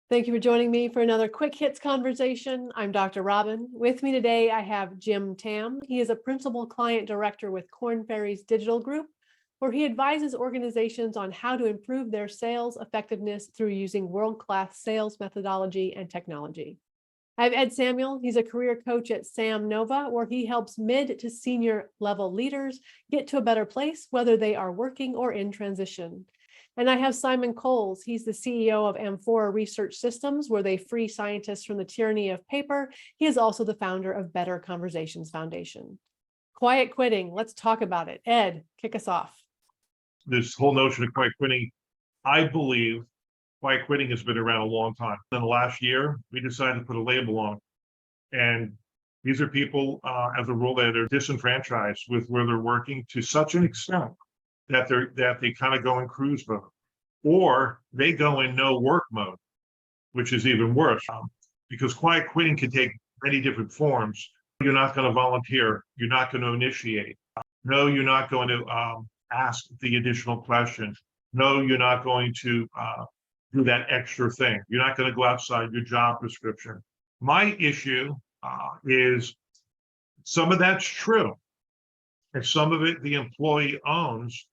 Thank you for joining me for another quick hits conversation. I'm Dr. Robyn. With me today, I have Jim Tam. He is a principal client director with Korn Ferry's Digital Group, where he advises organizations on how to improve their sales effectiveness through using world-class sales methodology and technology. I have Ed Samuel. He's a career coach at Sam Nova, where he helps mid to senior level leaders get to a better place, whether they are working or in transition. And I have Simon Coles. He's the CEO of Amphora Research Systems, where they free scientists from the tyranny of paper. He is also the founder of Better Conversations Foundation. Quiet quitting. Let's talk about it. Ed, kick us off. This whole notion of quiet quitting, I believe quiet quitting has been around a long time. In the last year, we decided to put a label on it. And these are people, as a rule, that are disenfranchised with where they're working to such an extent that they kind of go in cruise mode, or they go in no work mode, which is even worse, because quiet quitting can take many different forms. You're not going to volunteer. You're not going to initiate. No, you're not going to ask the additional question. No, you're not going to do that extra thing. You're not going to go outside your job description. My issue is some of that's true, and some of it the employee owns.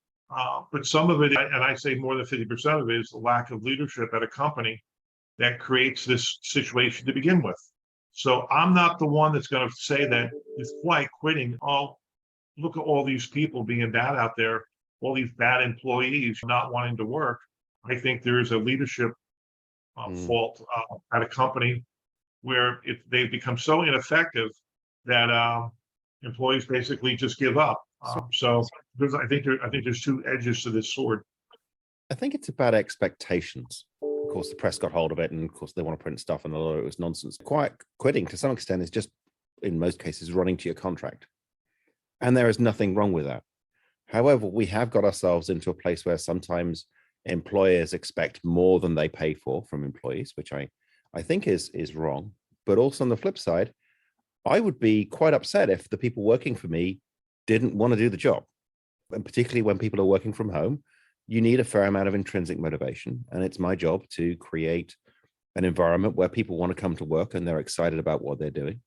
But some of it, and I say more than 50% of it, is the lack of leadership at a company that creates this situation to begin with. So I'm not the one that's going to say that it's quiet quitting. Oh, look at all these people being bad out there, all these bad employees not wanting to work. I think there is a leadership fault at a company where they've become so ineffective that employees basically just give up. So I think there's two edges to this sword. I think it's about expectations. Of course, the press got hold of it, and of course, they want to print stuff, and a lot of it was nonsense. Quiet quitting, to some extent, is just, in most cases, running to your contract. And there is nothing wrong with that. However, we have got ourselves into a place where sometimes employers expect more than they pay for from employees, which I think is wrong. But also on the flip side, I would be quite upset if the people working for me didn't want to do the job. And particularly when people are working from home, you need a fair amount of intrinsic motivation. And it's my job to create an environment where people want to come to work and they're excited about what they're doing.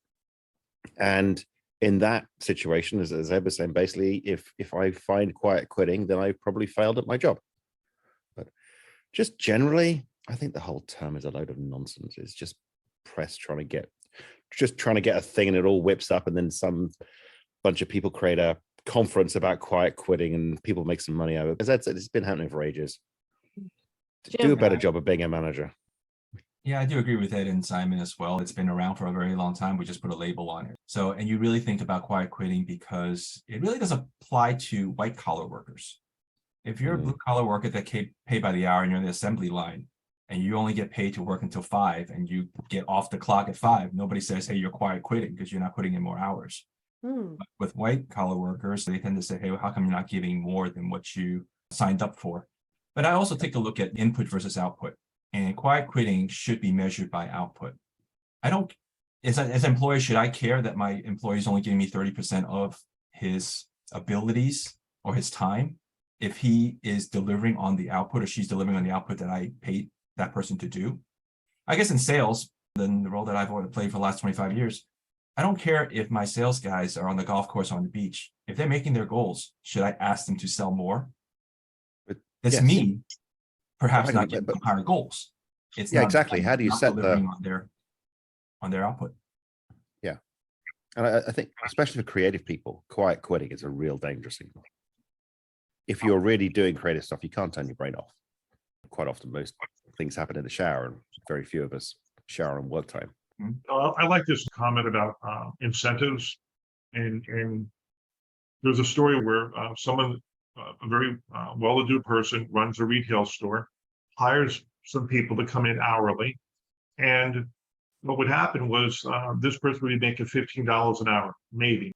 And in that situation, as Ed was saying, basically, if I find quiet quitting, then I probably failed at my job. But just generally, I think the whole term is a load of nonsense. It's just press trying to get a thing, and it all whips up, and then some bunch of people create a conference about quiet quitting and people make some money out of it. As Ed said, it's been happening for ages. Do a better job of being a manager. Yeah, I do agree with Ed and Simon as well. It's been around for a very long time. We just put a label on it. So, and you really think about quiet quitting because it really does apply to white collar workers. If you're a blue collar worker that get paid by the hour and you're in the assembly line and you only get paid to work until 5 and you get off the clock at 5, nobody says, hey, you're quiet quitting because you're not putting in more hours. But with white collar workers, they tend to say, hey, well, how come you're not giving more than what you signed up for? But I also take a look at input versus output. And quiet quitting should be measured by output. As an employer, should I care that my employee is only giving me 30% of his abilities or his time if he is delivering on the output or she's delivering on the output that I paid that person to do? I guess in sales, then the role that I've played for the last 25 years, I don't care if my sales guys are on the golf course or on the beach. If they're making their goals, should I ask them to sell more? That's me. Perhaps not getting higher goals. It's not exactly. How do you set delivering on their output? Yeah, and I think especially for creative people, quiet quitting is a real danger signal. If you're really doing creative stuff, you can't turn your brain off. Quite often, most things happen in the shower, and very few of us shower on work time. I like this comment about incentives, and there's a story where someone, a very well-to-do person, runs a retail store, hires some people to come in hourly, and what would happen was this person would be making $15 an hour, maybe.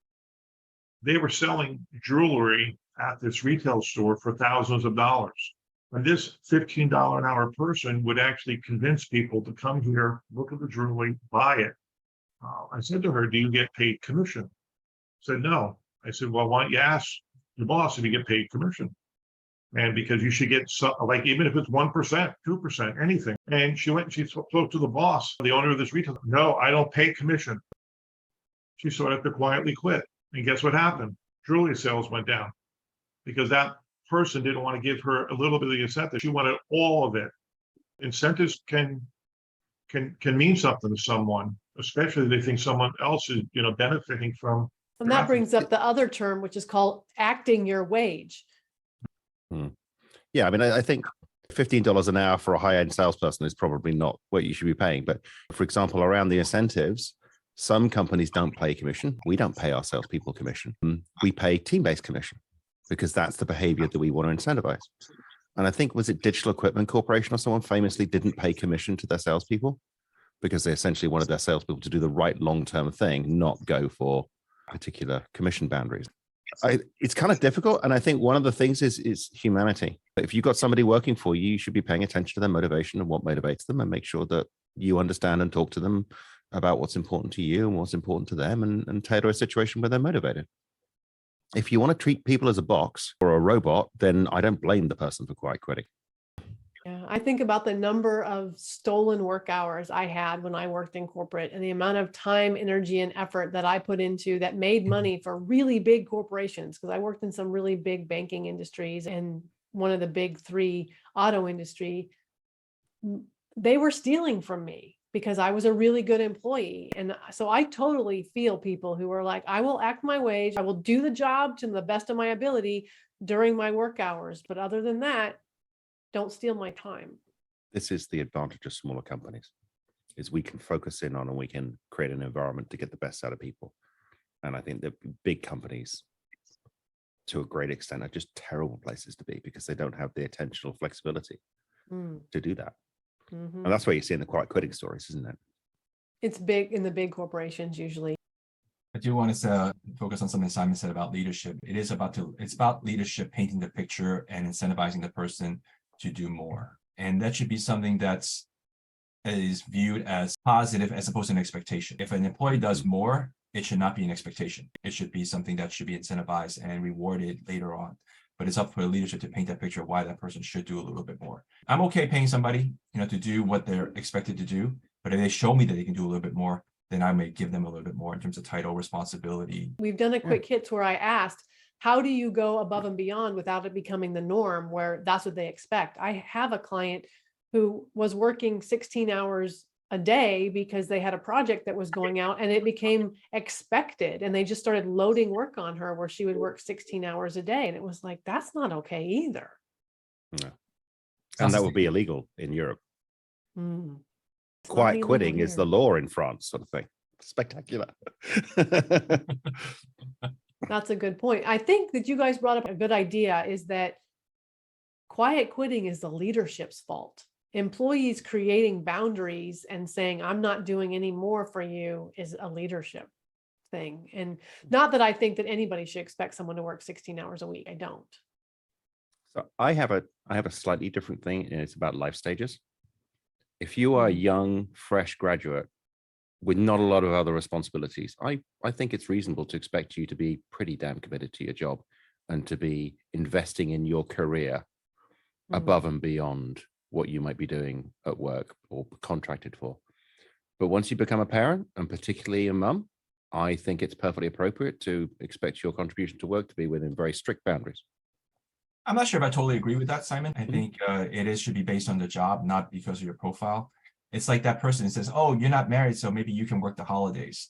They were selling jewelry at this retail store for thousands of dollars. And this $15 an hour person would actually convince people to come here, look at the jewelry, buy it. I said to her, do you get paid commission? Said, no. I said, well, why don't you ask your boss if you get paid commission? And because you should get some, like, even if it's 1%, 2%, anything. And she went and she spoke to the boss, the owner of this retail. No, I don't pay commission. She sort of had to quietly quit. And guess what happened? Jewelry sales went down because that person didn't want to give her a little bit of the incentive. She wanted all of it. Incentives can mean something to someone, especially if they think someone else is, benefiting from. And that brings up the other term, which is called acting your wage. Yeah, I mean, I think $15 an hour for a high-end salesperson is probably not what you should be paying. But for example, around the incentives, some companies don't pay commission. We don't pay our salespeople commission. We pay team-based commission because that's the behavior that we want to incentivize. And I think, was it Digital Equipment Corporation or someone famously didn't pay commission to their salespeople because they essentially wanted their salespeople to do the right long-term thing, not go for particular commission boundaries. It's kind of difficult. And I think one of the things is humanity. If you've got somebody working for you, you should be paying attention to their motivation and what motivates them, and make sure that you understand and talk to them about what's important to you and what's important to them, and tailor a situation where they're motivated. If you want to treat people as a box or a robot, then I don't blame the person for quiet quitting. Yeah, I think about the number of stolen work hours I had when I worked in corporate, and the amount of time, energy, and effort that I put into that made money for really big corporations, because I worked in some really big banking industries and one of the big three auto industry. They were stealing from me because I was a really good employee. And so I totally feel people who are like, I will act my wage, I will do the job to the best of my ability during my work hours. But other than that, don't steal my time. This is the advantage of smaller companies, is we can focus in on and we can create an environment to get the best out of people. And I think that big companies, to a great extent, are just terrible places to be because they don't have the attentional flexibility to do that. And that's where you see in the quiet quitting stories, isn't it? It's big in the big corporations usually. I do want to focus on something Simon said about leadership. It's about leadership, painting the picture and incentivizing the person to do more. And that should be something that is viewed as positive as opposed to an expectation. If an employee does more, it should not be an expectation. It should be something that should be incentivized and rewarded later on. But it's up for the leadership to paint that picture of why that person should do a little bit more. I'm okay paying somebody, to do what they're expected to do. But if they show me that they can do a little bit more, then I may give them a little bit more in terms of title, responsibility. We've done a quick hits where I asked, how do you go above and beyond without it becoming the norm where that's what they expect? I have a client who was working 16 hours a day because they had a project that was going out and it became expected, and they just started loading work on her where she would work 16 hours a day. And it was like, that's not okay either. No. And that would be illegal in Europe. It's Quiet not quitting illegal is here. the law in France, sort of thing. Spectacular. That's a good point. I think that you guys brought up a good idea, is that quiet quitting is the leadership's fault. Employees creating boundaries and saying, I'm not doing any more for you, is a leadership thing. And not that I think that anybody should expect someone to work 16 hours a week. I don't. So I have a slightly different thing, and it's about life stages. If you are a young, fresh graduate with not a lot of other responsibilities, I think it's reasonable to expect you to be pretty damn committed to your job and to be investing in your career above and beyond what you might be doing at work or contracted for. But once you become a parent, and particularly a mum, I think it's perfectly appropriate to expect your contribution to work to be within very strict boundaries. I'm not sure if I totally agree with that, Simon. I think should be based on the job, not because of your profile. It's like that person who says, oh, you're not married, so maybe you can work the holidays.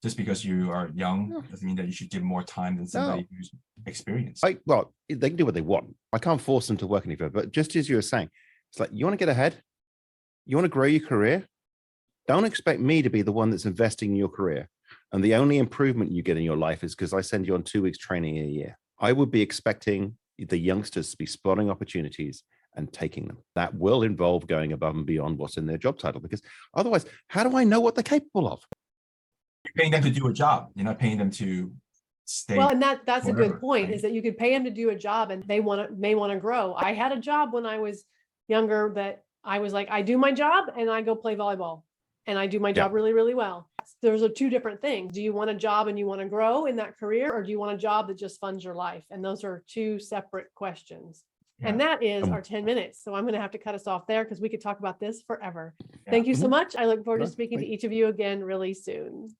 Just because you are young doesn't mean that you should give more time than somebody who's experienced. Well, they can do what they want. I can't force them to work any further. But just as you were saying, it's like, you want to get ahead? You want to grow your career? Don't expect me to be the one that's investing in your career. And the only improvement you get in your life is because I send you on 2 weeks training a year. I would be expecting the youngsters to be spotting opportunities and taking them. That will involve going above and beyond what's in their job title, because otherwise, how do I know what they're capable of? You're paying them to do a job. You're not paying them to stay. Well, and that's a good point, right? is that you could pay them to do a job and they may want to grow. I had a job when I was younger that I was like, I do my job and I go play volleyball, and I do my job really, really well. Those are two different things. Do you want a job and you want to grow in that career, or do you want a job that just funds your life? And those are two separate questions. And that is Um, our 10 minutes. So I'm going to have to cut us off there because we could talk about this forever. Yeah. Thank you so Mhm. much. I look forward to Right. speaking to Thank- each of you again really soon.